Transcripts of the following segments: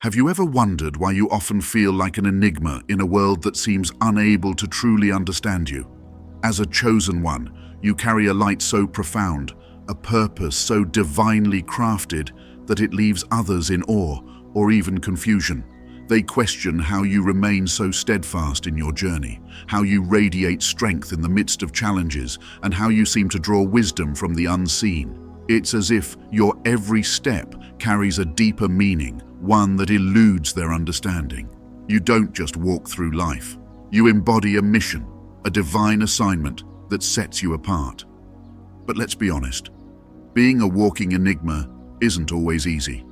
Have you ever wondered why you often feel like an enigma in a world that seems unable to truly understand you? As a chosen one, you carry a light so profound, a purpose so divinely crafted that it leaves others in awe or even confusion. They question how you remain so steadfast in your journey, how you radiate strength in the midst of challenges, and how you seem to draw wisdom from the unseen. It's as if your every step carries a deeper meaning, one that eludes their understanding. You don't just walk through life. You embody a mission, a divine assignment that sets you apart. But let's be honest, being a walking enigma isn't always easy.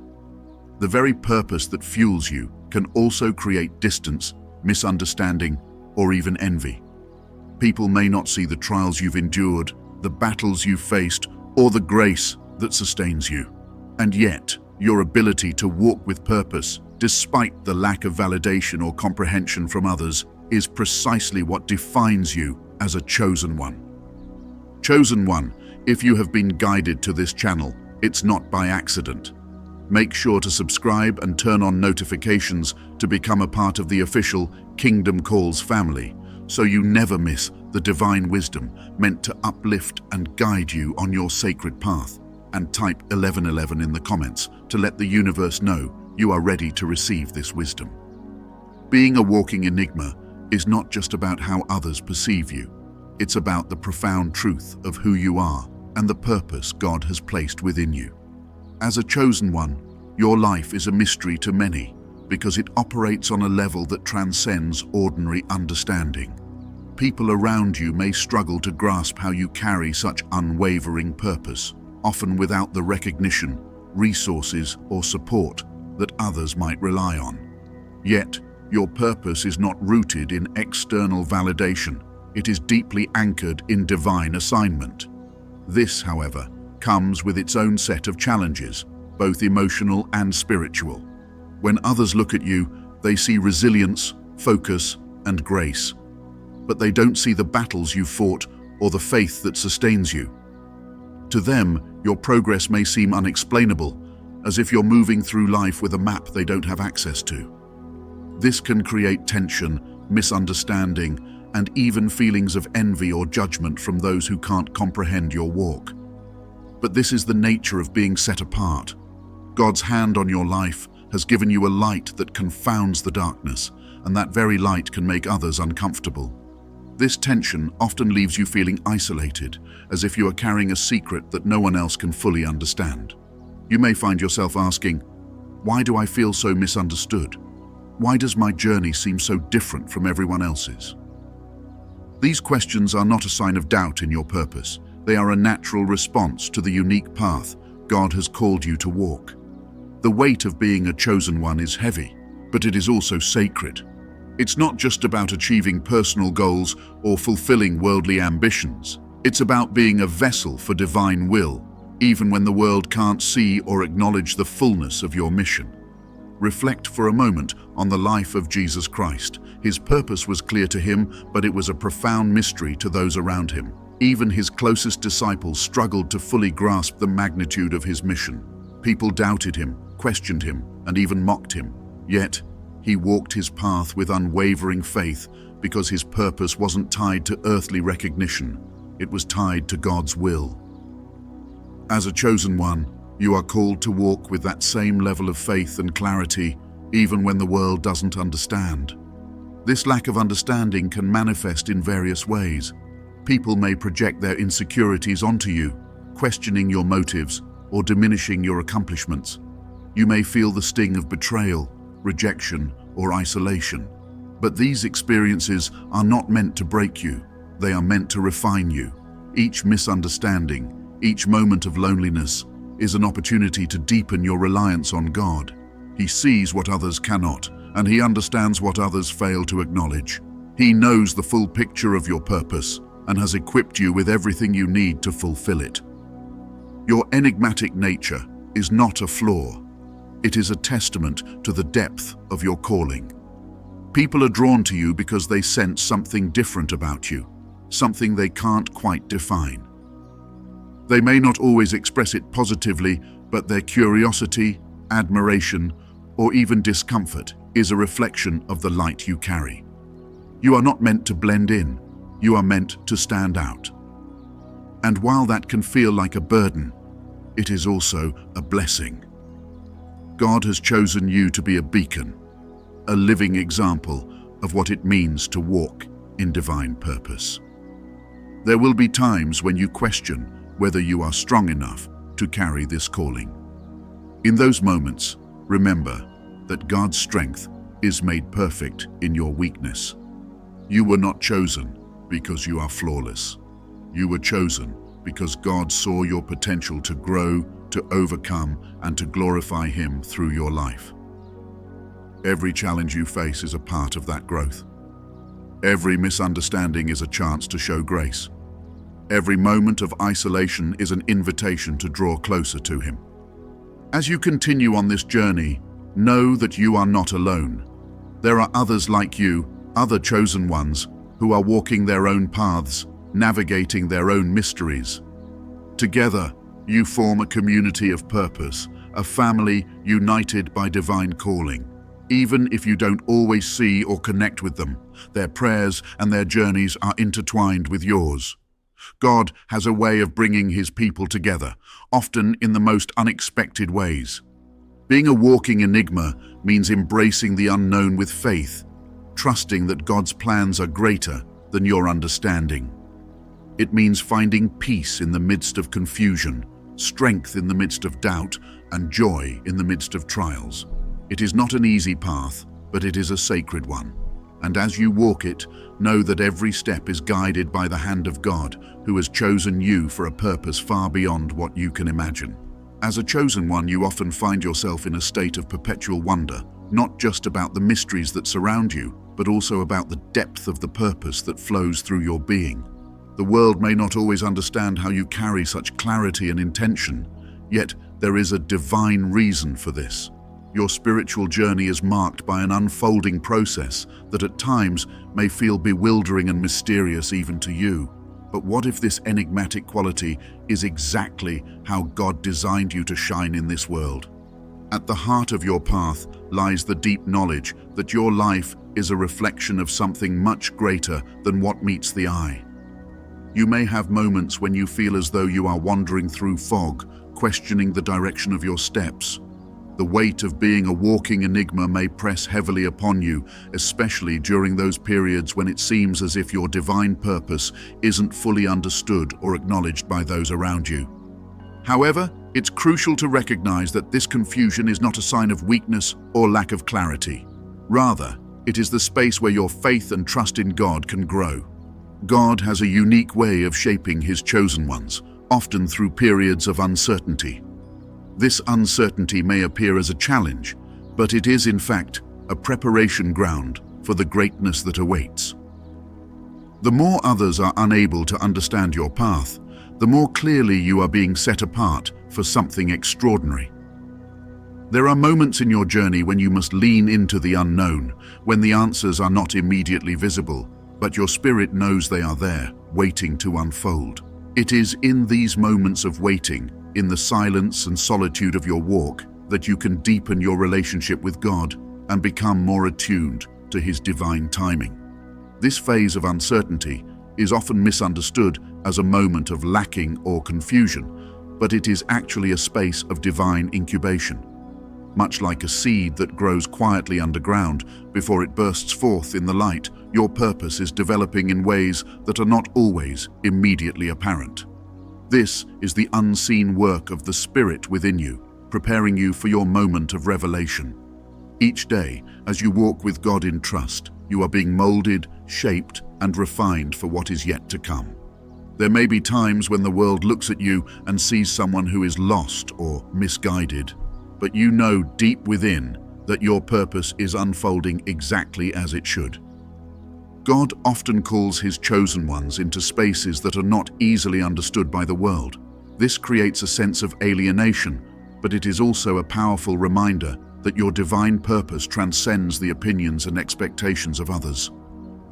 The very purpose that fuels you can also create distance, misunderstanding, or even envy. People may not see the trials you've endured, the battles you've faced, or the grace that sustains you. And yet, your ability to walk with purpose, despite the lack of validation or comprehension from others, is precisely what defines you as a chosen one. Chosen one, if you have been guided to this channel, it's not by accident. Make sure to subscribe and turn on notifications to become a part of the official Kingdom Calls family, so you never miss the divine wisdom meant to uplift and guide you on your sacred path. And type 1111 in the comments to let the universe know you are ready to receive this wisdom. Being a walking enigma is not just about how others perceive you. It's about the profound truth of who you are and the purpose God has placed within you. As a chosen one, your life is a mystery to many because it operates on a level that transcends ordinary understanding. People around you may struggle to grasp how you carry such unwavering purpose, often without the recognition, resources, or support that others might rely on. Yet, your purpose is not rooted in external validation. It is deeply anchored in divine assignment. This, however, comes with its own set of challenges, both emotional and spiritual. When others look at you, they see resilience, focus, and grace. But they don't see the battles you've fought or the faith that sustains you. To them, your progress may seem unexplainable, as if you're moving through life with a map they don't have access to. This can create tension, misunderstanding, and even feelings of envy or judgment from those who can't comprehend your walk. But this is the nature of being set apart. God's hand on your life has given you a light that confounds the darkness, and that very light can make others uncomfortable. This tension often leaves you feeling isolated, as if you are carrying a secret that no one else can fully understand. You may find yourself asking, why do I feel so misunderstood? Why does my journey seem so different from everyone else's? These questions are not a sign of doubt in your purpose. They are a natural response to the unique path God has called you to walk. The weight of being a chosen one is heavy, but it is also sacred. It's not just about achieving personal goals or fulfilling worldly ambitions. It's about being a vessel for divine will, even when the world can't see or acknowledge the fullness of your mission. Reflect for a moment on the life of Jesus Christ. His purpose was clear to him, but it was a profound mystery to those around him. Even his closest disciples struggled to fully grasp the magnitude of his mission. People doubted him, questioned him, and even mocked him. Yet, he walked his path with unwavering faith because his purpose wasn't tied to earthly recognition. It was tied to God's will. As a chosen one, you are called to walk with that same level of faith and clarity, even when the world doesn't understand. This lack of understanding can manifest in various ways. People may project their insecurities onto you, questioning your motives or diminishing your accomplishments. You may feel the sting of betrayal, rejection, or isolation. But these experiences are not meant to break you. They are meant to refine you. Each misunderstanding, each moment of loneliness, is an opportunity to deepen your reliance on God. He sees what others cannot, and He understands what others fail to acknowledge. He knows the full picture of your purpose and has equipped you with everything you need to fulfill it. Your enigmatic nature is not a flaw. It is a testament to the depth of your calling. People are drawn to you because they sense something different about you, something they can't quite define. They may not always express it positively, but their curiosity, admiration, or even discomfort is a reflection of the light you carry. You are not meant to blend in, you are meant to stand out. And while that can feel like a burden, it is also a blessing. God has chosen you to be a beacon, a living example of what it means to walk in divine purpose. There will be times when you question whether you are strong enough to carry this calling. In those moments, remember that God's strength is made perfect in your weakness. You were not chosen because you are flawless. You were chosen because God saw your potential to grow, to overcome, and to glorify Him through your life. Every challenge you face is a part of that growth. Every misunderstanding is a chance to show grace. Every moment of isolation is an invitation to draw closer to Him. As you continue on this journey, know that you are not alone. There are others like you, other chosen ones, who are walking their own paths, navigating their own mysteries. Together, you form a community of purpose, a family united by divine calling. Even if you don't always see or connect with them, their prayers and their journeys are intertwined with yours. God has a way of bringing His people together, often in the most unexpected ways. Being a walking enigma means embracing the unknown with faith, trusting that God's plans are greater than your understanding. It means finding peace in the midst of confusion, strength in the midst of doubt, and joy in the midst of trials. It is not an easy path, but it is a sacred one. And as you walk it, know that every step is guided by the hand of God, who has chosen you for a purpose far beyond what you can imagine. As a chosen one, you often find yourself in a state of perpetual wonder, not just about the mysteries that surround you, but also about the depth of the purpose that flows through your being. The world may not always understand how you carry such clarity and intention, yet there is a divine reason for this. Your spiritual journey is marked by an unfolding process that at times may feel bewildering and mysterious even to you. But what if this enigmatic quality is exactly how God designed you to shine in this world? At the heart of your path lies the deep knowledge that your life is a reflection of something much greater than what meets the eye. You may have moments when you feel as though you are wandering through fog, questioning the direction of your steps. The weight of being a walking enigma may press heavily upon you, especially during those periods when it seems as if your divine purpose isn't fully understood or acknowledged by those around you. However, it's crucial to recognize that this confusion is not a sign of weakness or lack of clarity. Rather, it is the space where your faith and trust in God can grow. God has a unique way of shaping His chosen ones, often through periods of uncertainty. This uncertainty may appear as a challenge, but it is in fact a preparation ground for the greatness that awaits. The more others are unable to understand your path, the more clearly you are being set apart for something extraordinary. There are moments in your journey when you must lean into the unknown, when the answers are not immediately visible, but your spirit knows they are there, waiting to unfold. It is in these moments of waiting, in the silence and solitude of your walk, that you can deepen your relationship with God and become more attuned to His divine timing. This phase of uncertainty is often misunderstood as a moment of lacking or confusion, but it is actually a space of divine incubation. Much like a seed that grows quietly underground before it bursts forth in the light, your purpose is developing in ways that are not always immediately apparent. This is the unseen work of the Spirit within you, preparing you for your moment of revelation. Each day, as you walk with God in trust, you are being molded, shaped, and refined for what is yet to come. There may be times when the world looks at you and sees someone who is lost or misguided, but you know deep within that your purpose is unfolding exactly as it should. God often calls His chosen ones into spaces that are not easily understood by the world. This creates a sense of alienation, but it is also a powerful reminder that your divine purpose transcends the opinions and expectations of others.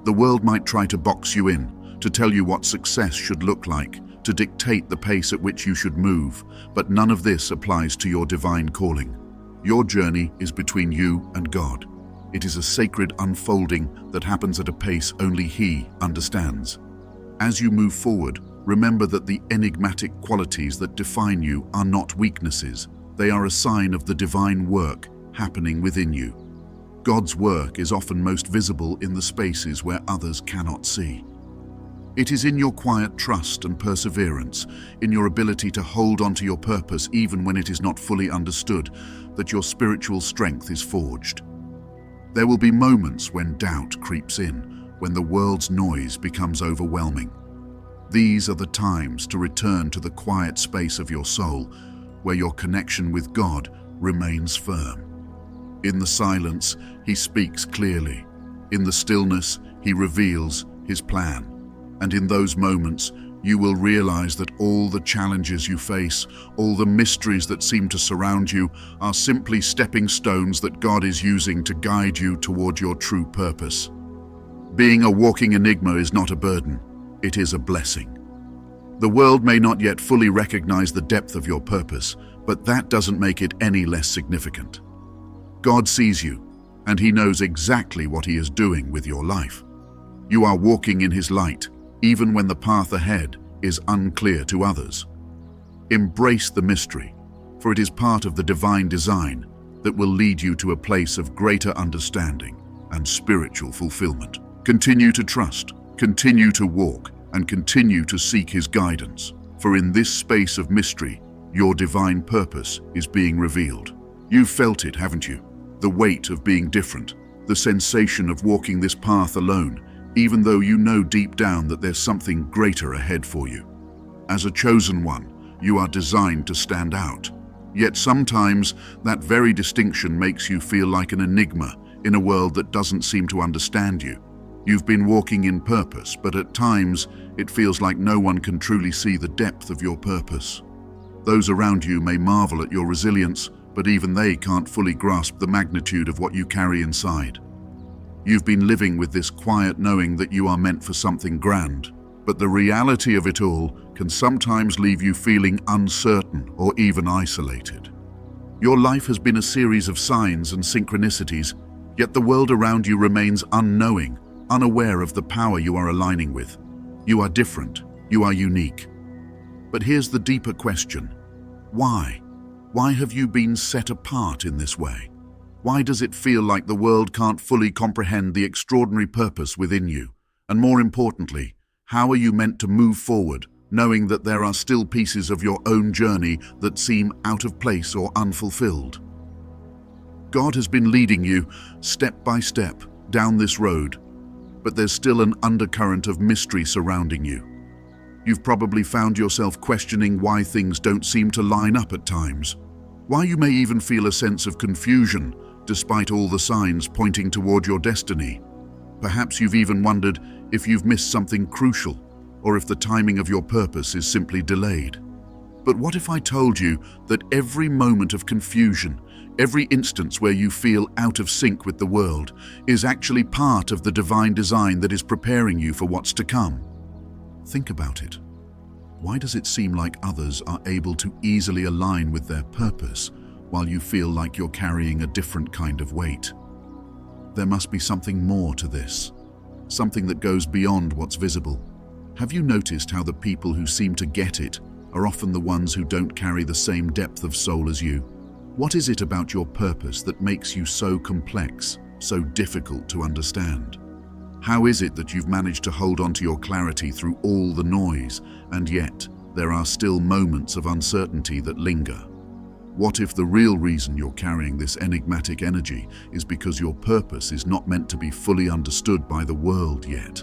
The world might try to box you in, to tell you what success should look like, to dictate the pace at which you should move, but none of this applies to your divine calling. Your journey is between you and God. It is a sacred unfolding that happens at a pace only He understands. As you move forward, remember that the enigmatic qualities that define you are not weaknesses. They are a sign of the divine work happening within you. God's work is often most visible in the spaces where others cannot see. It is in your quiet trust and perseverance, in your ability to hold on to your purpose even when it is not fully understood, that your spiritual strength is forged. There will be moments when doubt creeps in, when the world's noise becomes overwhelming. These are the times to return to the quiet space of your soul, where your connection with God remains firm. In the silence, He speaks clearly. In the stillness, He reveals His plan. And in those moments, you will realize that all the challenges you face, all the mysteries that seem to surround you, are simply stepping stones that God is using to guide you toward your true purpose. Being a walking enigma is not a burden, it is a blessing. The world may not yet fully recognize the depth of your purpose, but that doesn't make it any less significant. God sees you, and He knows exactly what He is doing with your life. You are walking in His light, even when the path ahead is unclear to others. Embrace the mystery, for it is part of the divine design that will lead you to a place of greater understanding and spiritual fulfillment. Continue to trust, continue to walk, and continue to seek His guidance, for in this space of mystery, your divine purpose is being revealed. You've felt it, haven't you? The weight of being different, the sensation of walking this path alone, even though you know deep down that there's something greater ahead for you. As a chosen one, you are designed to stand out. Yet sometimes that very distinction makes you feel like an enigma in a world that doesn't seem to understand you. You've been walking in purpose, but at times it feels like no one can truly see the depth of your purpose. Those around you may marvel at your resilience, but even they can't fully grasp the magnitude of what you carry inside. You've been living with this quiet knowing that you are meant for something grand, but the reality of it all can sometimes leave you feeling uncertain or even isolated. Your life has been a series of signs and synchronicities, yet the world around you remains unknowing, unaware of the power you are aligning with. You are different, you are unique. But here's the deeper question. Why? Why have you been set apart in this way? Why does it feel like the world can't fully comprehend the extraordinary purpose within you? And more importantly, how are you meant to move forward, knowing that there are still pieces of your own journey that seem out of place or unfulfilled? God has been leading you, step by step, down this road, but there's still an undercurrent of mystery surrounding you. You've probably found yourself questioning why things don't seem to line up at times, why you may even feel a sense of confusion despite all the signs pointing toward your destiny. Perhaps you've even wondered if you've missed something crucial, or if the timing of your purpose is simply delayed. But what if I told you that every moment of confusion, every instance where you feel out of sync with the world, is actually part of the divine design that is preparing you for what's to come? Think about it. Why does it seem like others are able to easily align with their purpose, while you feel like you're carrying a different kind of weight? There must be something more to this, something that goes beyond what's visible. Have you noticed how the people who seem to get it are often the ones who don't carry the same depth of soul as you? What is it about your purpose that makes you so complex, so difficult to understand? How is it that you've managed to hold on to your clarity through all the noise, and yet there are still moments of uncertainty that linger? What if the real reason you're carrying this enigmatic energy is because your purpose is not meant to be fully understood by the world yet?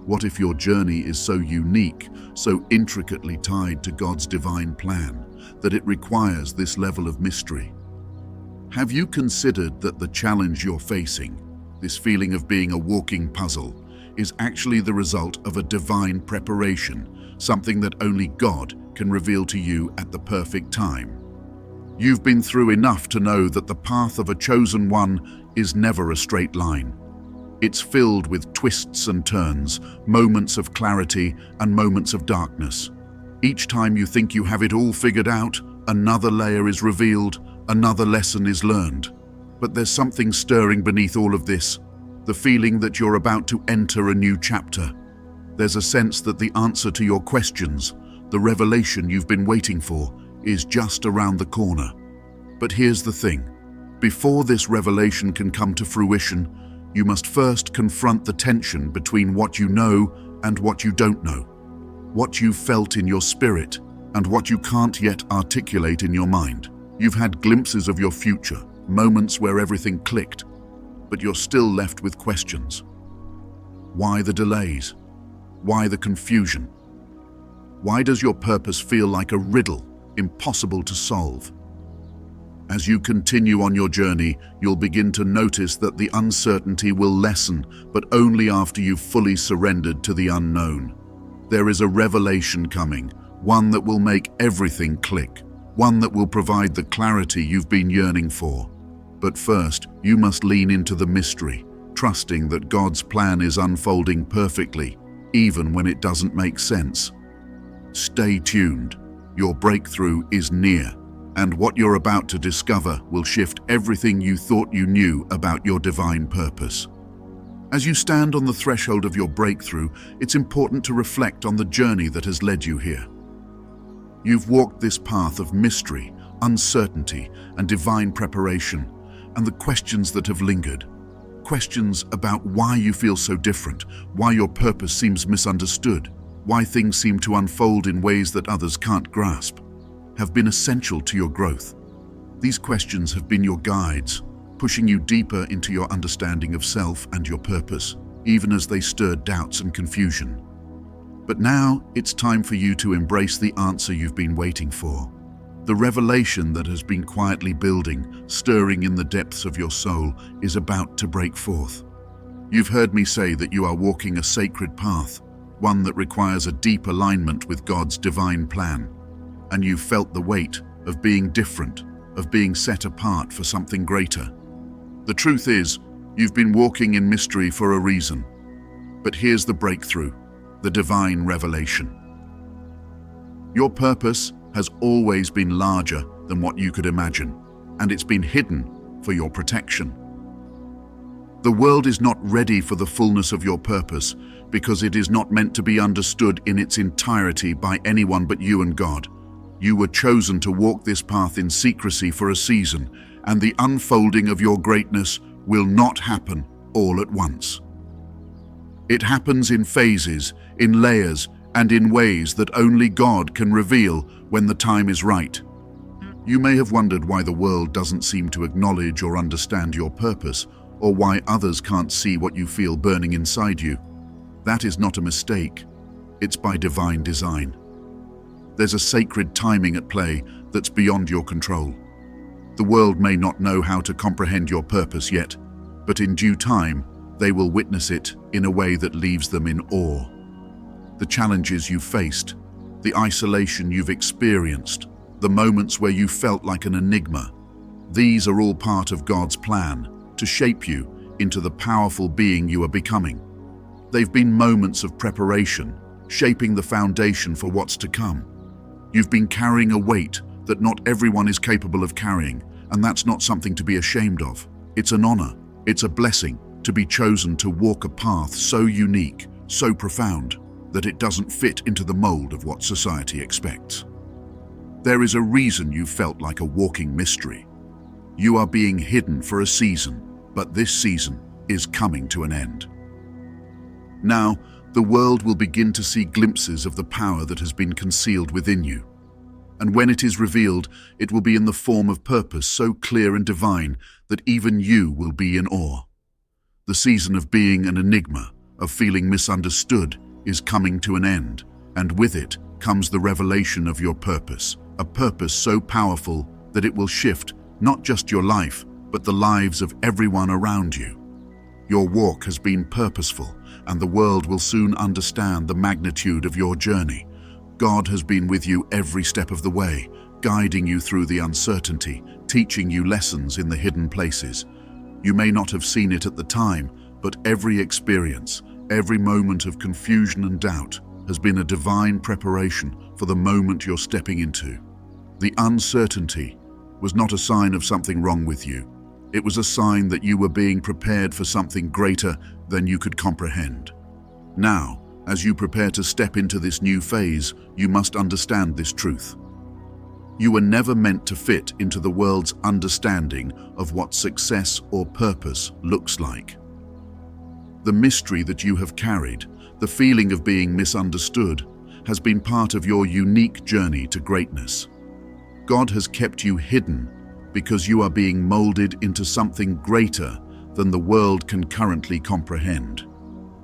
What if your journey is so unique, so intricately tied to God's divine plan, that it requires this level of mystery? Have you considered that the challenge you're facing, this feeling of being a walking puzzle, is actually the result of a divine preparation, something that only God can reveal to you at the perfect time? You've been through enough to know that the path of a chosen one is never a straight line. It's filled with twists and turns, moments of clarity and moments of darkness. Each time you think you have it all figured out, another layer is revealed, Another lesson is learned. But there's something stirring beneath all of this, the feeling that you're about to enter a new chapter. There's a sense that the answer to your questions, the revelation you've been waiting for, is just around the corner. But here's the thing. Before this revelation can come to fruition, you must first confront the tension between what you know and what you don't know, what you've felt in your spirit and what you can't yet articulate in your mind. You've had glimpses of your future, moments where everything clicked, but you're still left with questions. Why the delays? Why the confusion? Why does your purpose feel like a riddle, impossible to solve? As you continue on your journey, you'll begin to notice that the uncertainty will lessen, but only after you've fully surrendered to the unknown. There is a revelation coming, one that will make everything click, one that will provide the clarity you've been yearning for. But first, you must lean into the mystery, trusting that God's plan is unfolding perfectly, even when it doesn't make sense. Stay tuned. Your breakthrough is near, and what you're about to discover will shift everything you thought you knew about your divine purpose. As you stand on the threshold of your breakthrough, it's important to reflect on the journey that has led you here. You've walked this path of mystery, uncertainty, and divine preparation, and the questions that have lingered. Questions about why you feel so different, why your purpose seems misunderstood, why things seem to unfold in ways that others can't grasp, have been essential to your growth. These questions have been your guides, pushing you deeper into your understanding of self and your purpose, even as they stirred doubts and confusion. But now it's time for you to embrace the answer you've been waiting for. The revelation that has been quietly building, stirring in the depths of your soul, is about to break forth. You've heard me say that you are walking a sacred path, one that requires a deep alignment with God's divine plan. And you've felt the weight of being different, of being set apart for something greater. The truth is, you've been walking in mystery for a reason. But here's the breakthrough, the divine revelation. Your purpose has always been larger than what you could imagine, and it's been hidden for your protection. The world is not ready for the fullness of your purpose because it is not meant to be understood in its entirety by anyone but you and God. You were chosen to walk this path in secrecy for a season, and the unfolding of your greatness will not happen all at once. It happens in phases, in layers, and in ways that only God can reveal when the time is right. You may have wondered why the world doesn't seem to acknowledge or understand your purpose, or why others can't see what you feel burning inside you. That is not a mistake. It's by divine design. There's a sacred timing at play that's beyond your control. The world may not know how to comprehend your purpose yet, but in due time, they will witness it in a way that leaves them in awe. The challenges you've faced, the isolation you've experienced, the moments where you felt like an enigma, these are all part of God's plan to shape you into the powerful being you are becoming. They've been moments of preparation, shaping the foundation for what's to come. You've been carrying a weight that not everyone is capable of carrying, and that's not something to be ashamed of. It's an honor, it's a blessing to be chosen to walk a path so unique, so profound, that it doesn't fit into the mold of what society expects. There is a reason you felt like a walking mystery. You are being hidden for a season, but this season is coming to an end. Now, the world will begin to see glimpses of the power that has been concealed within you. And when it is revealed, it will be in the form of purpose so clear and divine that even you will be in awe. The season of being an enigma, of feeling misunderstood, is coming to an end, and with it comes the revelation of your purpose, a purpose so powerful that it will shift not just your life, but the lives of everyone around you. Your walk has been purposeful, and the world will soon understand the magnitude of your journey. God has been with you every step of the way, guiding you through the uncertainty, teaching you lessons in the hidden places. You may not have seen it at the time, but every experience, every moment of confusion and doubt has been a divine preparation for the moment you're stepping into. The uncertainty, was not a sign of something wrong with you. It was a sign that you were being prepared for something greater than you could comprehend. Now, as you prepare to step into this new phase, you must understand this truth. You were never meant to fit into the world's understanding of what success or purpose looks like. The mystery that you have carried, the feeling of being misunderstood, has been part of your unique journey to greatness. God has kept you hidden because you are being molded into something greater than the world can currently comprehend.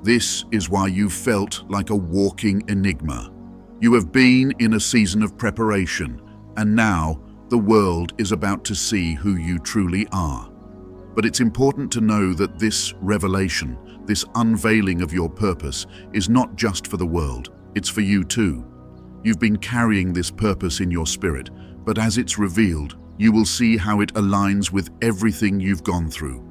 This is why you felt like a walking enigma. You have been in a season of preparation, and now the world is about to see who you truly are. But it's important to know that this revelation, this unveiling of your purpose, is not just for the world, it's for you too. You've been carrying this purpose in your spirit, but as it's revealed, you will see how it aligns with everything you've gone through.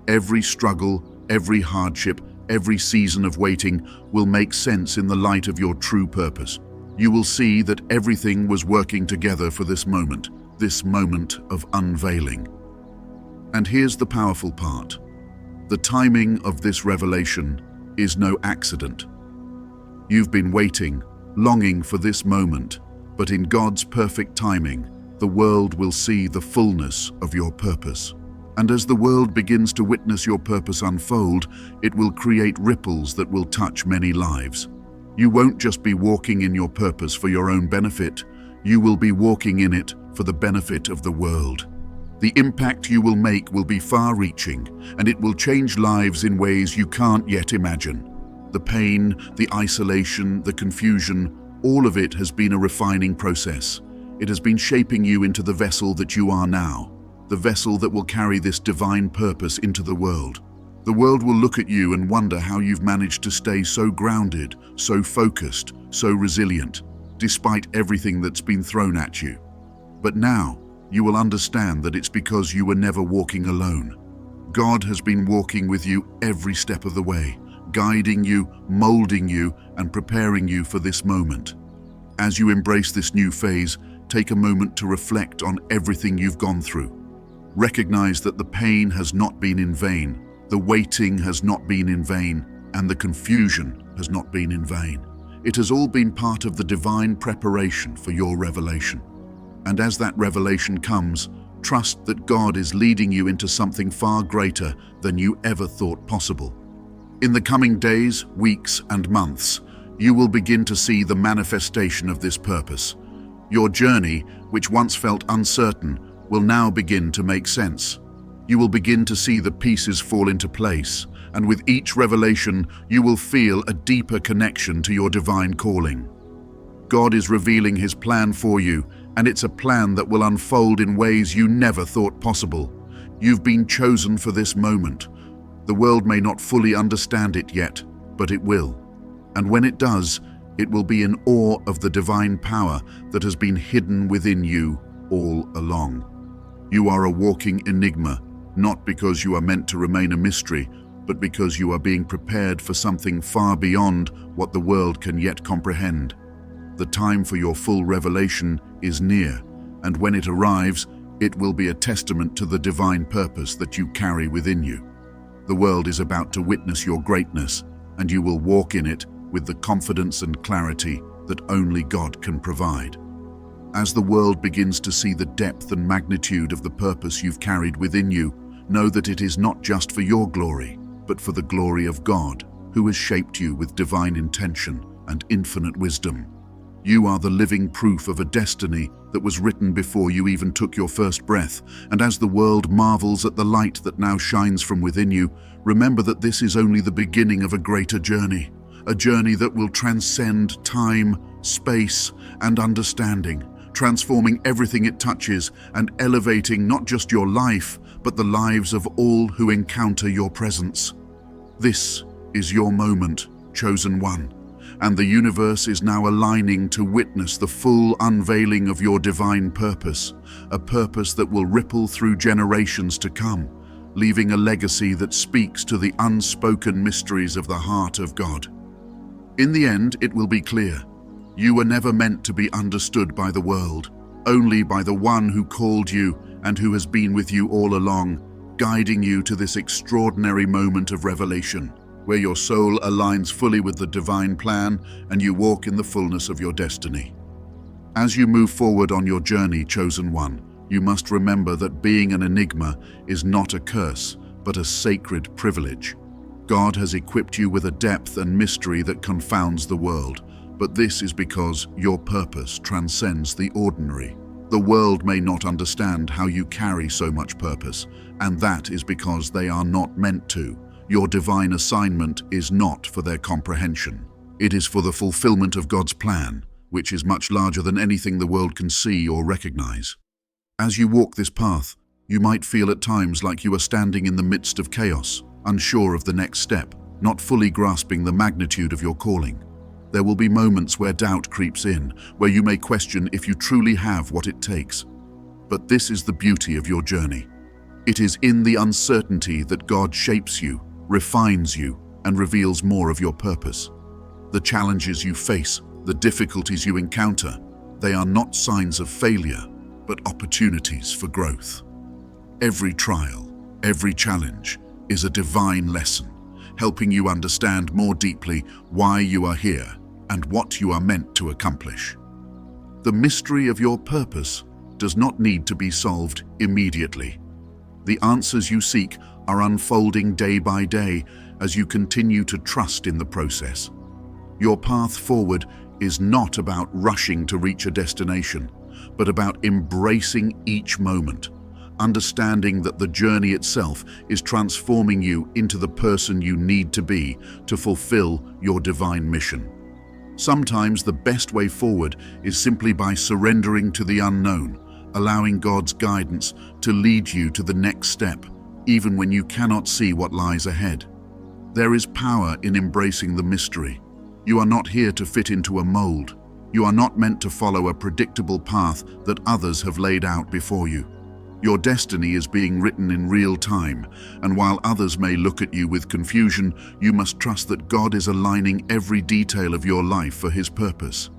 Every struggle, every hardship, every season of waiting will make sense in the light of your true purpose. You will see that everything was working together for this moment of unveiling. And here's the powerful part. The timing of this revelation is no accident. You've been waiting, longing for this moment, but in God's perfect timing, the world will see the fullness of your purpose. And as the world begins to witness your purpose unfold, it will create ripples that will touch many lives. You won't just be walking in your purpose for your own benefit, you will be walking in it for the benefit of the world. The impact you will make will be far-reaching, and it will change lives in ways you can't yet imagine. The pain, the isolation, the confusion, all of it has been a refining process. It has been shaping you into the vessel that you are now, the vessel that will carry this divine purpose into the world. The world will look at you and wonder how you've managed to stay so grounded, so focused, so resilient, despite everything that's been thrown at you. But now, you will understand that it's because you were never walking alone. God has been walking with you every step of the way, guiding you, molding you, and preparing you for this moment. As you embrace this new phase, take a moment to reflect on everything you've gone through. Recognize that the pain has not been in vain, the waiting has not been in vain, and the confusion has not been in vain. It has all been part of the divine preparation for your revelation. And as that revelation comes, trust that God is leading you into something far greater than you ever thought possible. In the coming days, weeks, and months, you will begin to see the manifestation of this purpose. Your journey, which once felt uncertain, will now begin to make sense. You will begin to see the pieces fall into place, and with each revelation, you will feel a deeper connection to your divine calling. God is revealing His plan for you, and it's a plan that will unfold in ways you never thought possible. You've been chosen for this moment. The world may not fully understand it yet, but it will. And when it does, it will be in awe of the divine power that has been hidden within you all along. You are a walking enigma, not because you are meant to remain a mystery, but because you are being prepared for something far beyond what the world can yet comprehend. The time for your full revelation is near, and when it arrives, it will be a testament to the divine purpose that you carry within you. The world is about to witness your greatness, and you will walk in it with the confidence and clarity that only God can provide. As the world begins to see the depth and magnitude of the purpose you've carried within you, know that it is not just for your glory, but for the glory of God, who has shaped you with divine intention and infinite wisdom. You are the living proof of a destiny that was written before you even took your first breath, and as the world marvels at the light that now shines from within you, remember that this is only the beginning of a greater journey, a journey that will transcend time, space, and understanding, transforming everything it touches and elevating not just your life, but the lives of all who encounter your presence. This is your moment, chosen one, and the universe is now aligning to witness the full unveiling of your divine purpose, a purpose that will ripple through generations to come, leaving a legacy that speaks to the unspoken mysteries of the heart of God. In the end, it will be clear. You were never meant to be understood by the world, only by the one who called you and who has been with you all along, guiding you to this extraordinary moment of revelation, where your soul aligns fully with the divine plan and you walk in the fullness of your destiny. As you move forward on your journey, chosen one, you must remember that being an enigma is not a curse, but a sacred privilege. God has equipped you with a depth and mystery that confounds the world, but this is because your purpose transcends the ordinary. The world may not understand how you carry so much purpose, and that is because they are not meant to. Your divine assignment is not for their comprehension. It is for the fulfillment of God's plan, which is much larger than anything the world can see or recognize. As you walk this path, you might feel at times like you are standing in the midst of chaos, unsure of the next step, not fully grasping the magnitude of your calling. There will be moments where doubt creeps in, where you may question if you truly have what it takes. But this is the beauty of your journey. It is in the uncertainty that God shapes you, refines you, and reveals more of your purpose. The challenges you face, the difficulties you encounter, they are not signs of failure, but opportunities for growth. Every trial, every challenge is a divine lesson, helping you understand more deeply why you are here and what you are meant to accomplish. The mystery of your purpose does not need to be solved immediately. The answers you seek are unfolding day by day as you continue to trust in the process. Your path forward is not about rushing to reach a destination, but about embracing each moment, understanding that the journey itself is transforming you into the person you need to be to fulfill your divine mission. Sometimes the best way forward is simply by surrendering to the unknown, allowing God's guidance to lead you to the next step, even when you cannot see what lies ahead. There is power in embracing the mystery. You are not here to fit into a mold. You are not meant to follow a predictable path that others have laid out before you. Your destiny is being written in real time, and while others may look at you with confusion, you must trust that God is aligning every detail of your life for His purpose.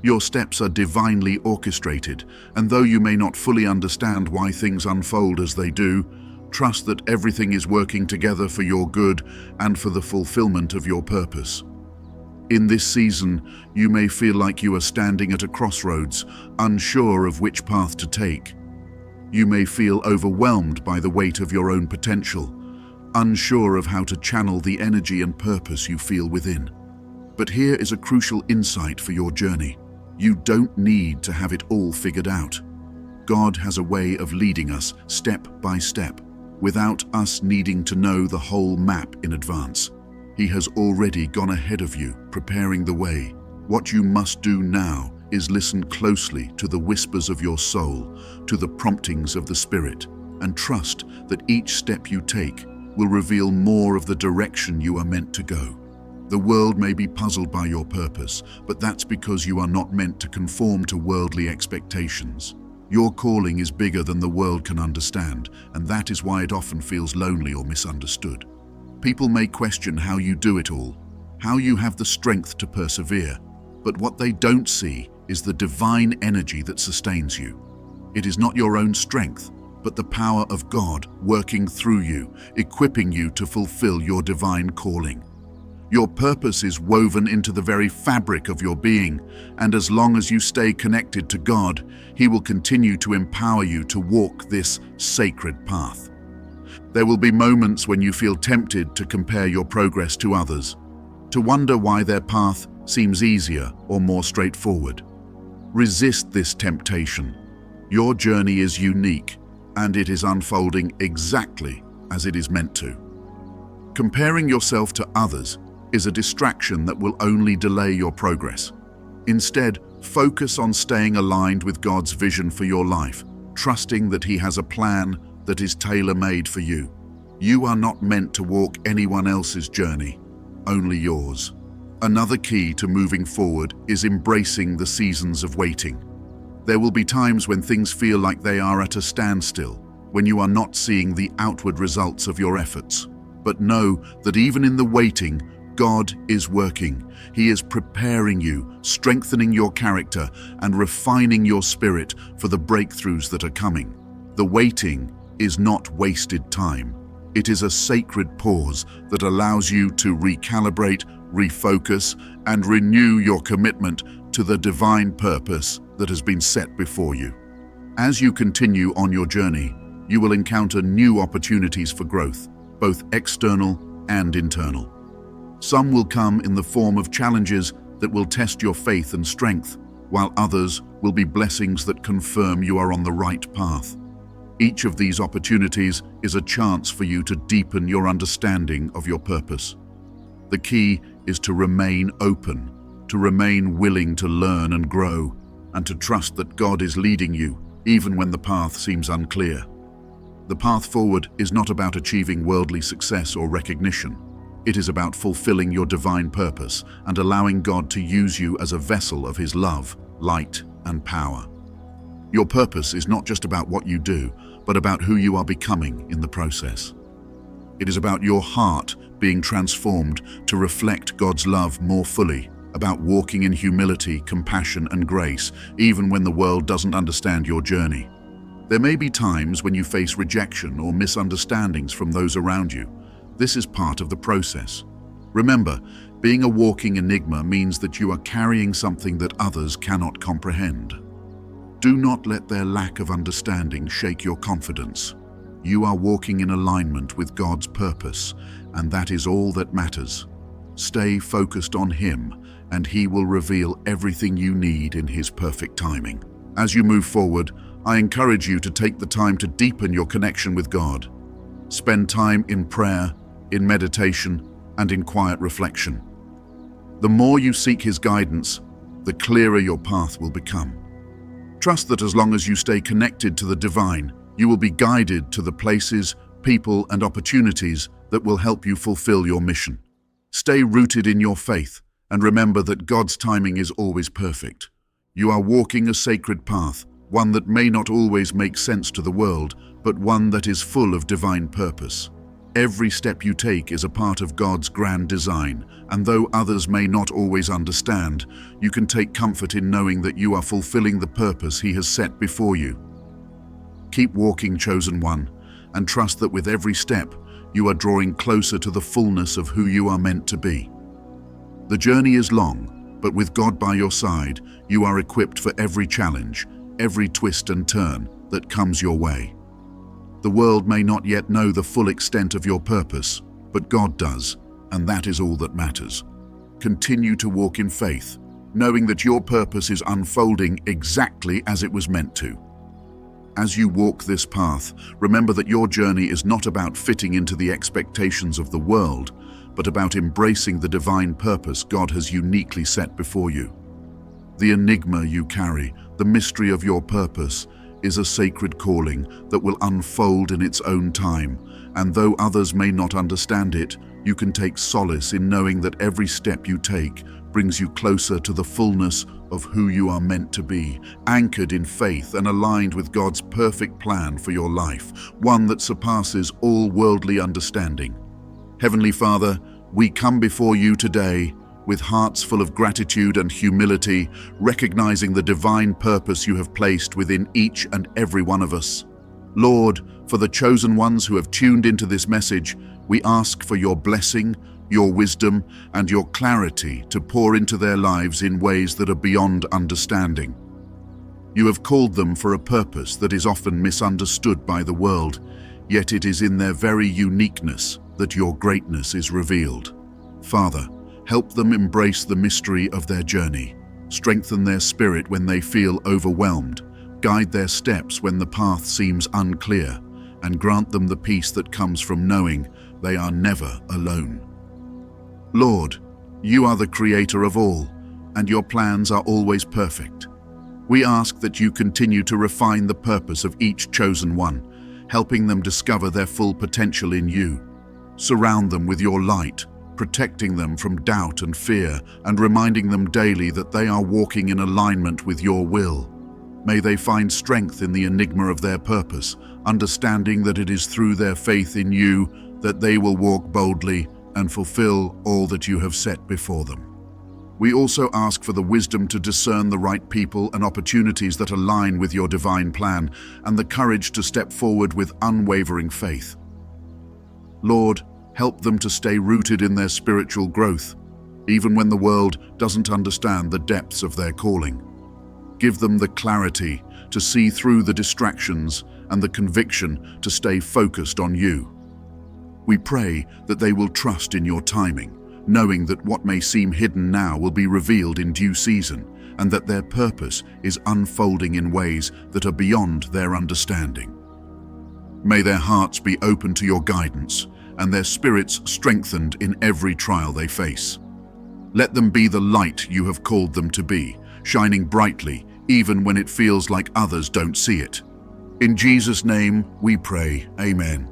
Your steps are divinely orchestrated, and though you may not fully understand why things unfold as they do, trust that everything is working together for your good and for the fulfillment of your purpose. In this season, you may feel like you are standing at a crossroads, unsure of which path to take. You may feel overwhelmed by the weight of your own potential, unsure of how to channel the energy and purpose you feel within. But here is a crucial insight for your journey. You don't need to have it all figured out. God has a way of leading us step by step, without us needing to know the whole map in advance. He has already gone ahead of you, preparing the way. What you must do now is listen closely to the whispers of your soul, to the promptings of the Spirit, and trust that each step you take will reveal more of the direction you are meant to go. The world may be puzzled by your purpose, but that's because you are not meant to conform to worldly expectations. Your calling is bigger than the world can understand, and that is why it often feels lonely or misunderstood. People may question how you do it all, how you have the strength to persevere, but what they don't see is the divine energy that sustains you. It is not your own strength, but the power of God working through you, equipping you to fulfill your divine calling. Your purpose is woven into the very fabric of your being, and as long as you stay connected to God, He will continue to empower you to walk this sacred path. There will be moments when you feel tempted to compare your progress to others, to wonder why their path seems easier or more straightforward. Resist this temptation. Your journey is unique, and it is unfolding exactly as it is meant to. Comparing yourself to others is a distraction that will only delay your progress. Instead, focus on staying aligned with God's vision for your life, trusting that He has a plan that is tailor-made for you. You are not meant to walk anyone else's journey, only yours. Another key to moving forward is embracing the seasons of waiting. There will be times when things feel like they are at a standstill, when you are not seeing the outward results of your efforts. But know that even in the waiting, God is working. He is preparing you, strengthening your character, and refining your spirit for the breakthroughs that are coming. The waiting is not wasted time. It is a sacred pause that allows you to recalibrate, refocus, and renew your commitment to the divine purpose that has been set before you. As you continue on your journey, you will encounter new opportunities for growth, both external and internal. Some will come in the form of challenges that will test your faith and strength, while others will be blessings that confirm you are on the right path. Each of these opportunities is a chance for you to deepen your understanding of your purpose. The key is to remain open, to remain willing to learn and grow, and to trust that God is leading you, even when the path seems unclear. The path forward is not about achieving worldly success or recognition. It is about fulfilling your divine purpose and allowing God to use you as a vessel of His love, light, and power. Your purpose is not just about what you do, but about who you are becoming in the process. It is about your heart being transformed to reflect God's love more fully, about walking in humility, compassion, and grace, even when the world doesn't understand your journey. There may be times when you face rejection or misunderstandings from those around you. This is part of the process. Remember, being a walking enigma means that you are carrying something that others cannot comprehend. Do not let their lack of understanding shake your confidence. You are walking in alignment with God's purpose, and that is all that matters. Stay focused on Him, and He will reveal everything you need in His perfect timing. As you move forward, I encourage you to take the time to deepen your connection with God. Spend time in prayer, in meditation, and in quiet reflection. The more you seek His guidance, the clearer your path will become. Trust that as long as you stay connected to the divine, you will be guided to the places, people, and opportunities that will help you fulfill your mission. Stay rooted in your faith, and remember that God's timing is always perfect. You are walking a sacred path, one that may not always make sense to the world, but one that is full of divine purpose. Every step you take is a part of God's grand design, and though others may not always understand, you can take comfort in knowing that you are fulfilling the purpose He has set before you. Keep walking, chosen one, and trust that with every step, you are drawing closer to the fullness of who you are meant to be. The journey is long, but with God by your side, you are equipped for every challenge, every twist and turn that comes your way. The world may not yet know the full extent of your purpose, but God does, and that is all that matters. Continue to walk in faith, knowing that your purpose is unfolding exactly as it was meant to. As you walk this path, remember that your journey is not about fitting into the expectations of the world, but about embracing the divine purpose God has uniquely set before you. The enigma you carry, the mystery of your purpose, is a sacred calling that will unfold in its own time, and though others may not understand it, you can take solace in knowing that every step you take brings you closer to the fullness of who you are meant to be, anchored in faith and aligned with God's perfect plan for your life, one that surpasses all worldly understanding. Heavenly Father, we come before you today with hearts full of gratitude and humility, recognizing the divine purpose you have placed within each and every one of us. Lord, for the chosen ones who have tuned into this message, we ask for your blessing, your wisdom, and your clarity to pour into their lives in ways that are beyond understanding. You have called them for a purpose that is often misunderstood by the world, yet it is in their very uniqueness that your greatness is revealed. Father, help them embrace the mystery of their journey, strengthen their spirit when they feel overwhelmed, guide their steps when the path seems unclear, and grant them the peace that comes from knowing they are never alone. Lord, you are the creator of all, and your plans are always perfect. We ask that you continue to refine the purpose of each chosen one, helping them discover their full potential in you. Surround them with your light, protecting them from doubt and fear, and reminding them daily that they are walking in alignment with your will. May they find strength in the enigma of their purpose, understanding that it is through their faith in you that they will walk boldly and fulfill all that you have set before them. We also ask for the wisdom to discern the right people and opportunities that align with your divine plan, and the courage to step forward with unwavering faith. Lord, help them to stay rooted in their spiritual growth, even when the world doesn't understand the depths of their calling. Give them the clarity to see through the distractions and the conviction to stay focused on you. We pray that they will trust in your timing, knowing that what may seem hidden now will be revealed in due season, and that their purpose is unfolding in ways that are beyond their understanding. May their hearts be open to your guidance, and their spirits strengthened in every trial they face. Let them be the light you have called them to be, shining brightly even when it feels like others don't see it. In Jesus' name we pray, Amen.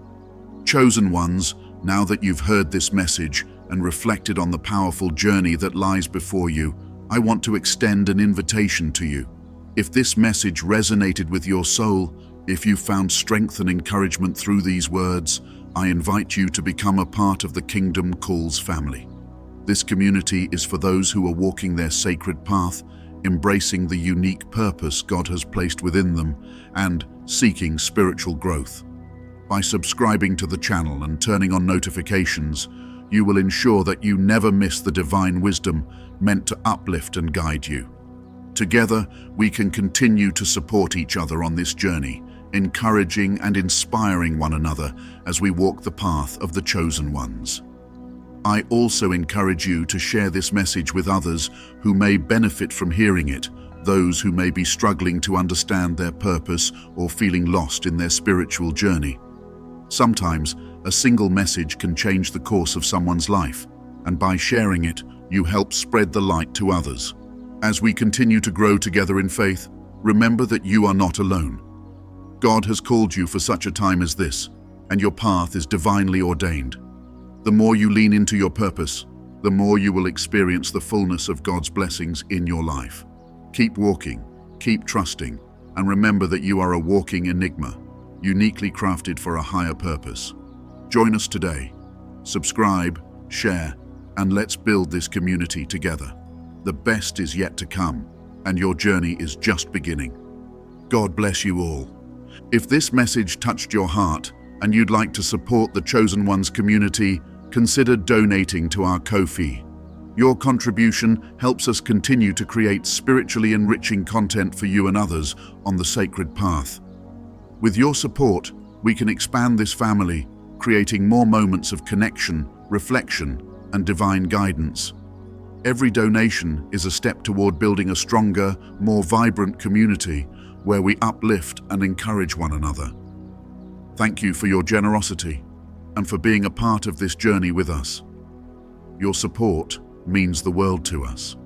Chosen ones, now that you've heard this message and reflected on the powerful journey that lies before you, I want to extend an invitation to you. If this message resonated with your soul, if you found strength and encouragement through these words, I invite you to become a part of the Kingdom Calls family. This community is for those who are walking their sacred path, embracing the unique purpose God has placed within them, and seeking spiritual growth. By subscribing to the channel and turning on notifications, you will ensure that you never miss the divine wisdom meant to uplift and guide you. Together, we can continue to support each other on this journey, encouraging and inspiring one another as we walk the path of the chosen ones. I also encourage you to share this message with others who may benefit from hearing it, those who may be struggling to understand their purpose or feeling lost in their spiritual journey. Sometimes, a single message can change the course of someone's life, and by sharing it, you help spread the light to others. As we continue to grow together in faith, remember that you are not alone. God has called you for such a time as this, and your path is divinely ordained. The more you lean into your purpose, the more you will experience the fullness of God's blessings in your life. Keep walking, keep trusting, and remember that you are a walking enigma, uniquely crafted for a higher purpose. Join us today. Subscribe, share, and let's build this community together. The best is yet to come, and your journey is just beginning. God bless you all. If this message touched your heart and you'd like to support the Chosen Ones community, consider donating to our Ko-fi. Your contribution helps us continue to create spiritually enriching content for you and others on the sacred path. With your support, we can expand this family, creating more moments of connection, reflection, and divine guidance. Every donation is a step toward building a stronger, more vibrant community where we uplift and encourage one another. Thank you for your generosity and for being a part of this journey with us. Your support means the world to us.